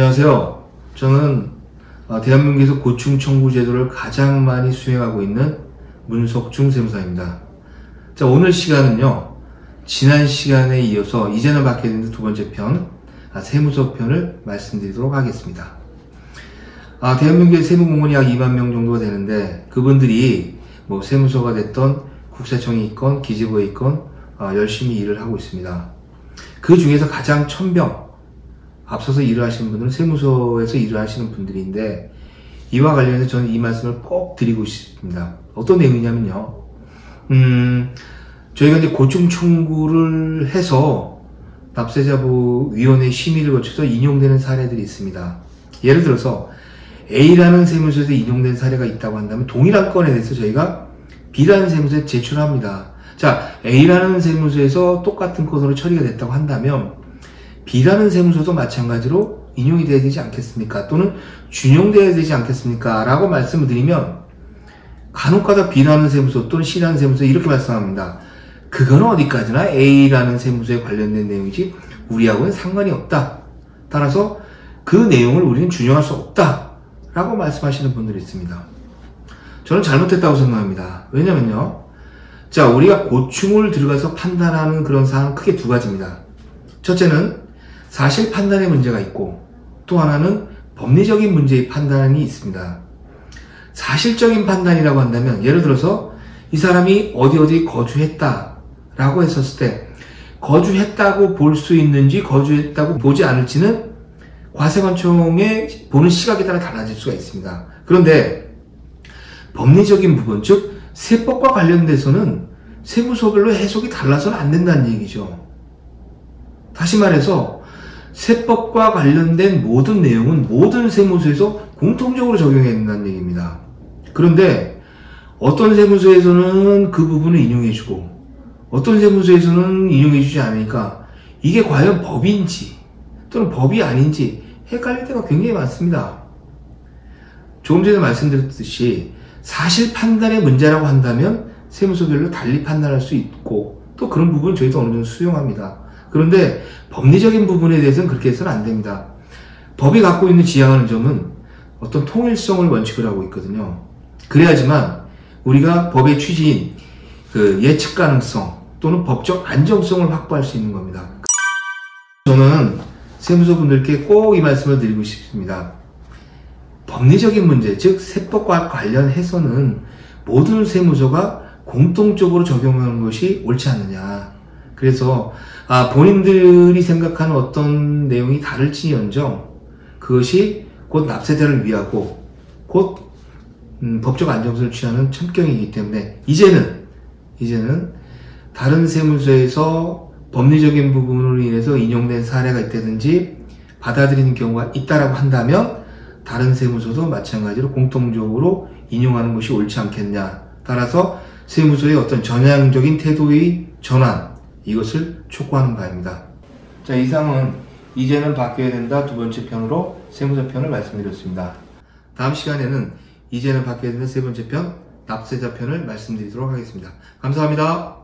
안녕하세요. 저는 대한민국에서 고충 청구 제도를 가장 많이 수행하고 있는 문석중 세무사입니다. 자, 오늘 시간은요, 지난 시간에 이어서 이제는 바뀌어야 되는 두 번째 편, 세무서 편을 말씀드리도록 하겠습니다. 대한민국의 세무공무원이 약 2만 명 정도가 되는데, 그분들이 뭐 세무서가 됐던 국세청이 있건 기재부에 있건 열심히 일을 하고 있습니다. 그 중에서 가장 천명 앞서서 일을 하시는 분들은 세무서에서 일을 하시는 분들인데, 이와 관련해서 저는 이 말씀을 꼭 드리고 싶습니다. 어떤 내용이냐면요, 저희가 이제 고충 청구를 해서 납세자보위원회 심의를 거쳐서 인용되는 사례들이 있습니다. 예를 들어서 A라는 세무서에서 인용된 사례가 있다고 한다면 동일한 건에 대해서 저희가 B라는 세무서에 제출합니다. 자, A라는 세무서에서 똑같은 건으로 처리가 됐다고 한다면 B라는 세무서도 마찬가지로 인용이 돼야 되지 않겠습니까? 또는 준용돼야 되지 않겠습니까? 라고 말씀을 드리면 간혹가다 B라는 세무서 또는 C라는 세무서 이렇게 말씀합니다. 그거는 어디까지나 A라는 세무서에 관련된 내용이지 우리하고는 상관이 없다. 따라서 그 내용을 우리는 준용할 수 없다. 라고 말씀하시는 분들이 있습니다. 저는 잘못했다고 생각합니다. 왜냐면요, 자, 우리가 고충을 들어가서 판단하는 그런 사항은 크게 두 가지입니다. 첫째는 사실 판단의 문제가 있고, 또 하나는 법리적인 문제의 판단이 있습니다. 사실적인 판단이라고 한다면, 예를 들어서 이 사람이 어디 거주했다 라고 했었을 때, 거주했다고 볼 수 있는지 거주했다고 보지 않을지는 과세관청의 보는 시각에 따라 달라질 수가 있습니다. 그런데 법리적인 부분, 즉 세법과 관련돼서는 세무서별로 해석이 달라서는 안 된다는 얘기죠. 다시 말해서 세법과 관련된 모든 내용은 모든 세무서에서 공통적으로 적용해야 된다는 얘기입니다. 그런데 어떤 세무서에서는 그 부분을 인용해주고 어떤 세무서에서는 인용해주지 않으니까 이게 과연 법인지 또는 법이 아닌지 헷갈릴 때가 굉장히 많습니다. 조금 전에 말씀드렸듯이 사실 판단의 문제라고 한다면 세무서별로 달리 판단할 수 있고 또 그런 부분 저희도 어느 정도 수용합니다. 그런데 법리적인 부분에 대해서는 그렇게 해서는 안 됩니다. 법이 갖고 있는 지향하는 점은 어떤 통일성을 원칙을 하고 있거든요. 그래야지만 우리가 법의 취지인 그 예측 가능성 또는 법적 안정성을 확보할 수 있는 겁니다. 저는 세무서 분들께 꼭 이 말씀을 드리고 싶습니다. 법리적인 문제, 즉 세법과 관련해서는 모든 세무서가 공통적으로 적용하는 것이 옳지 않느냐. 그래서 본인들이 생각하는 어떤 내용이 다를지언정 그것이 곧 납세자를 위하고 곧 법적 안정성을 취하는 첨경이기 때문에 이제는 다른 세무서에서 법리적인 부분으로 인해서 인용된 사례가 있다든지 받아들이는 경우가 있다라고 한다면 다른 세무서도 마찬가지로 공통적으로 인용하는 것이 옳지 않겠냐. 따라서 세무서의 어떤 전향적인 태도의 전환, 이것을 촉구하는 바입니다. 자, 이상은 이제는 바뀌어야 된다 두 번째 편으로 세무서 편을 말씀드렸습니다. 다음 시간에는 이제는 바뀌어야 된다 세 번째 편, 납세자 편을 말씀드리도록 하겠습니다. 감사합니다.